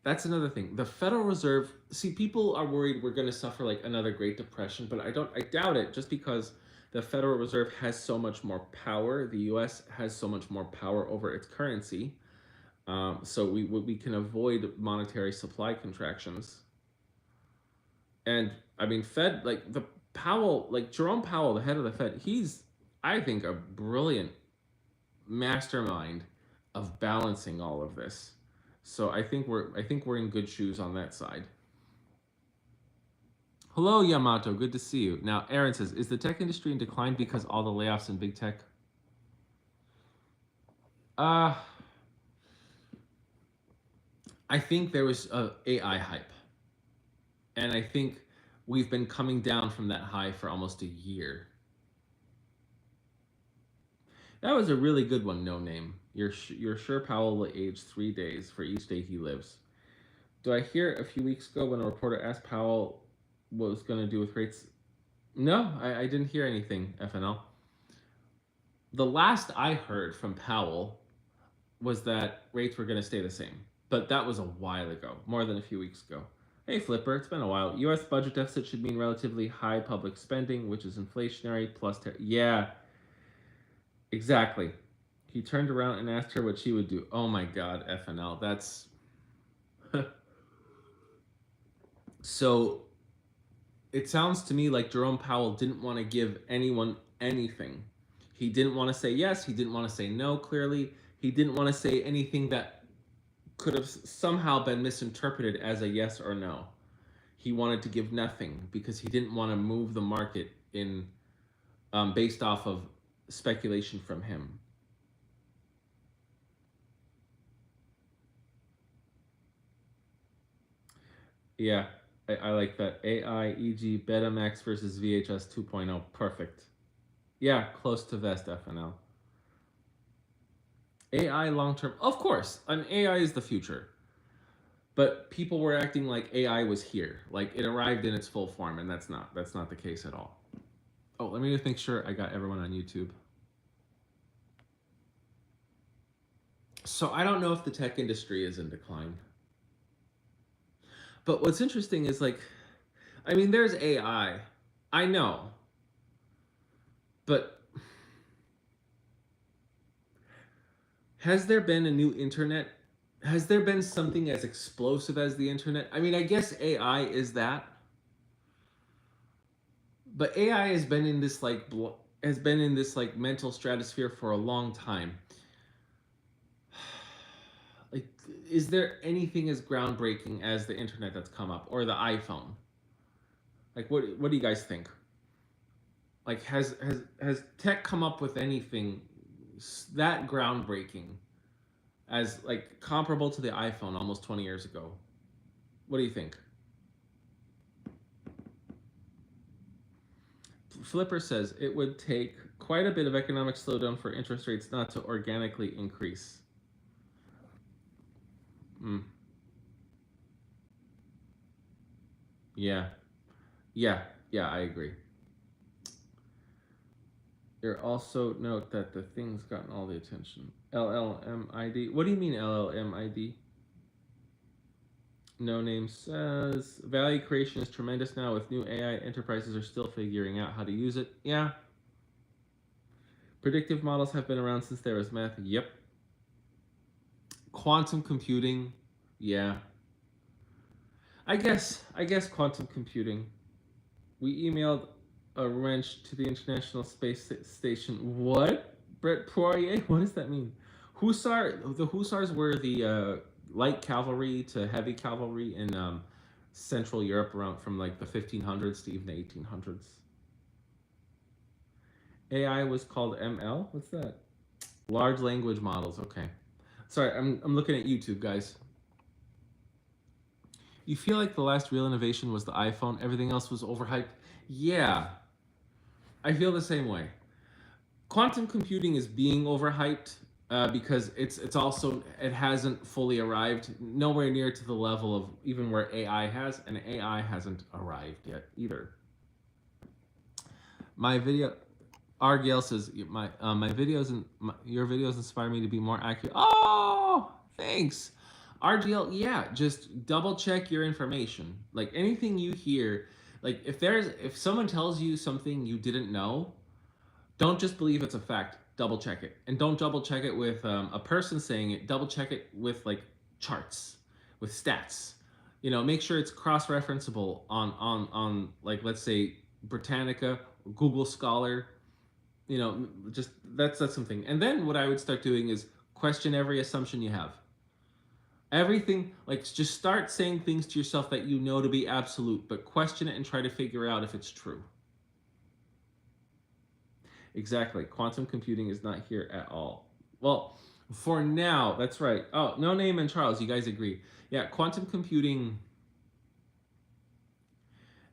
That's another thing. The Federal Reserve, see, people are worried we're going to suffer like another Great Depression, but I doubt it just because the Federal Reserve has so much more power. The US has so much more power over its currency. So we can avoid monetary supply contractions. And I mean, Fed, like the Powell, like Jerome Powell, the head of the Fed, he's, I think, a brilliant mastermind of balancing all of this. So I think we're in good shoes on that side. Hello, Yamato. Good to see you. Now, Aaron says, is the tech industry in decline because all the layoffs in big tech? Uh, I think there was a AI hype, and I think we've been coming down from that high for almost a year. That was a really good one. No name. You're sure Powell will age 3 days for each day he lives. Do I hear a few weeks ago when a reporter asked Powell what was going to do with rates? No, I didn't hear anything, FNL. The last I heard from Powell was that rates were going to stay the same. But that was a while ago, more than a few weeks ago. Hey, Flipper, it's been a while. U.S. budget deficit should mean relatively high public spending, which is inflationary plus. Yeah, exactly. He turned around and asked her what she would do. Oh my God, FNL. That's. So it sounds to me like Jerome Powell didn't want to give anyone anything. He didn't want to say yes. He didn't want to say no, clearly. He didn't want to say anything that could have somehow been misinterpreted as a yes or no. He wanted to give nothing because he didn't want to move the market in based off of speculation from him. Yeah, I like that. AI, e.g., Betamax versus VHS 2.0. Perfect. Yeah, close to Vest FNL. AI long term, of course. AI is the future. But people were acting like AI was here, like it arrived in its full form, and that's not the case at all. Oh, let me just make sure I got everyone on YouTube. So I don't know if the tech industry is in decline, But what's interesting is like, I mean, there's AI. I know, but has there been a new internet? Has there been something as explosive as the internet? I mean, I guess AI is that, but AI has been in this like has been in this like mental stratosphere for a long time. Like, is there anything as groundbreaking as the internet that's come up or the iPhone? Like, what do you guys think? Like, has tech come up with anything that groundbreaking as like comparable to the iPhone almost 20 years ago? What do you think? Flipper says it would take quite a bit of economic slowdown for interest rates not to organically increase. Mm, yeah, yeah, yeah, I agree. There also note that the thing's gotten all the attention. LLMID. What do you mean LLMID? No Name says value creation is tremendous now with new AI enterprises are still figuring out how to use it. Yeah. Predictive models have been around since there was math. Yep. Quantum computing. Yeah. I guess quantum computing. We emailed a wrench to the International Space Station. What? Brett Poirier? What does that mean? The Hussars were the light cavalry to heavy cavalry in Central Europe around from like the 1500s to even the 1800s. AI was called ML. What's that? Large language models. Okay. Sorry, I'm looking at YouTube, guys. You feel like the last real innovation was the iPhone. Everything else was overhyped. Yeah, I feel the same way. Quantum computing is being overhyped because it's also it hasn't fully arrived, nowhere near to the level of even where AI has, and AI hasn't arrived yet either. My video, Argale says my videos and your videos inspire me to be more accurate. Oh, thanks, RGL. Yeah, just double check your information. Like anything you hear, like if someone tells you something you didn't know, don't just believe it's a fact. Double check it, and don't double check it with a person saying it. Double check it with like charts, with stats. You know, make sure it's cross-referenceable on like let's say Britannica, Google Scholar. You know, just that's something. And then what I would start doing is question every assumption you have. Everything like just start saying things to yourself that you know to be absolute, but question it and try to figure out if it's true. Exactly. Quantum computing is not here at all. Well, for now, that's right. Oh, No Name and Charles, you guys agree. Yeah, quantum computing,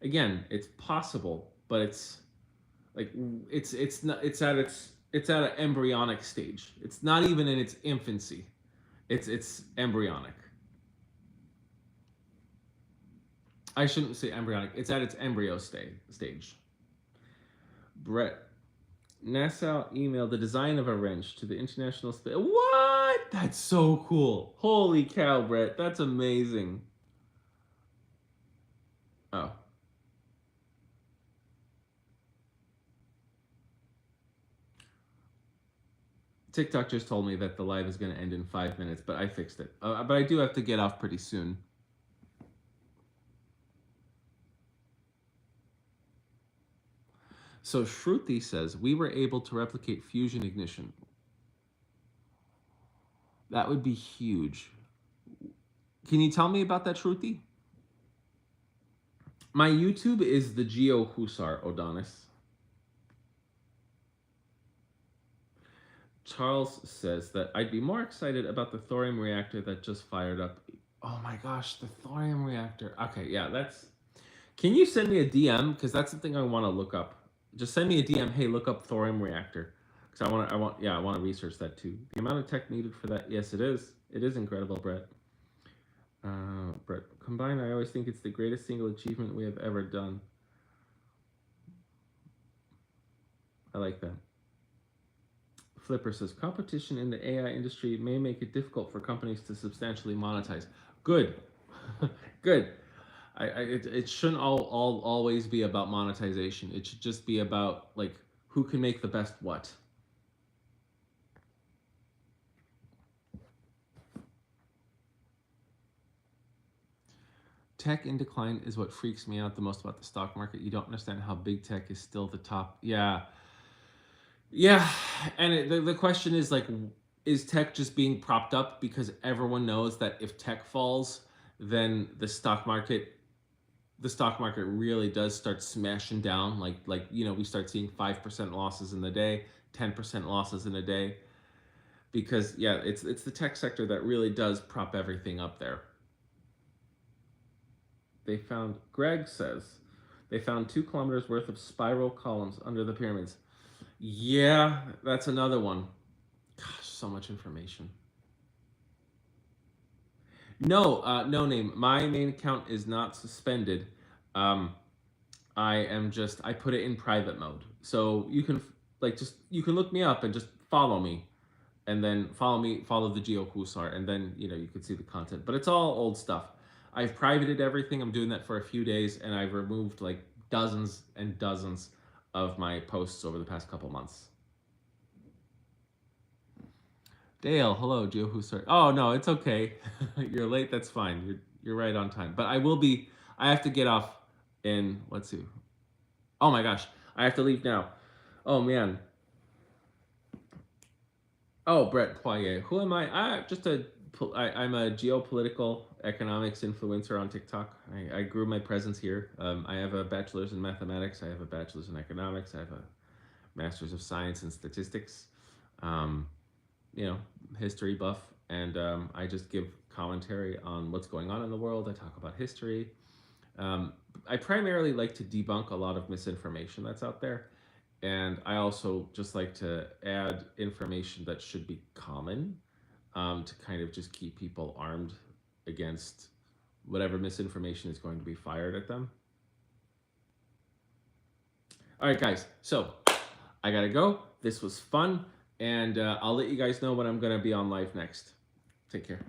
again, it's possible, but it's like it's not it's at an embryonic stage. It's not even in its infancy. It's embryonic. I shouldn't say embryonic. It's at its embryo stage. Brett, NASA emailed the design of a wrench to the International Space. What? That's so cool. Holy cow, Brett. That's amazing. Oh. TikTok just told me that the live is going to end in 5 minutes, but I fixed it. But I do have to get off pretty soon. So Shruti says, we were able to replicate fusion ignition. That would be huge. Can you tell me about that, Shruti? My YouTube is the GeoHussar, Odonis. Charles says that I'd be more excited about the thorium reactor that just fired up. Oh my gosh, the thorium reactor. Okay, yeah, that's. Can you send me a DM? Because that's something I want to look up. Just send me a DM. Hey, look up thorium reactor. Because I want to research that too. The amount of tech needed for that, yes, it is. It is incredible, Brett. Brett, combined, I always think it's the greatest single achievement we have ever done. I like that. Flipper says competition in the AI industry may make it difficult for companies to substantially monetize. Good, good. It shouldn't all always be about monetization. It should just be about like who can make the best what. Tech in decline is what freaks me out the most about the stock market. You don't understand how big tech is still the top. Yeah, yeah, and the question is like, is tech just being propped up because everyone knows that if tech falls, then the stock market really does start smashing down. Like we start seeing 5% losses in the day, 10% losses in a day, because yeah, it's the tech sector that really does prop everything up there. Greg says, they found 2 kilometers worth of spiral columns under the pyramids. Yeah, that's another one. Gosh, so much information. No, no name. My main account is not suspended. Um, I put it in private mode. So you can you can look me up and just follow me, and then follow the GeoHussar, and then you can see the content. But it's all old stuff. I've privated everything. I'm doing that for a few days, and I've removed like dozens and dozens of my posts over the past couple months. Dale, hello, GeoHussar. Oh no, it's okay. You're late. That's fine. You're right on time. But I will be. I have to get off in. Let's see. Oh my gosh, I have to leave now. Oh man. Oh, Brett Poirier. Who am I? I'm a geopolitical economics influencer on TikTok. I grew my presence here. I have a bachelor's in mathematics. I have a bachelor's in economics. I have a master's of science in statistics. Um, History buff, and I just give commentary on what's going on in the world. I talk about history. I primarily like to debunk a lot of misinformation that's out there. And I also just like to add information that should be common, to kind of just keep people armed against whatever misinformation is going to be fired at them. All right, guys. So I got to go. This was fun. And I'll let you guys know when I'm going to be on live next. Take care.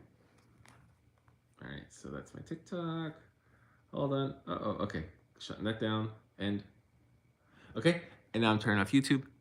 All right. So that's my TikTok. Hold on. Oh, okay. Shutting that down. And okay. And now I'm turning off YouTube. Bye.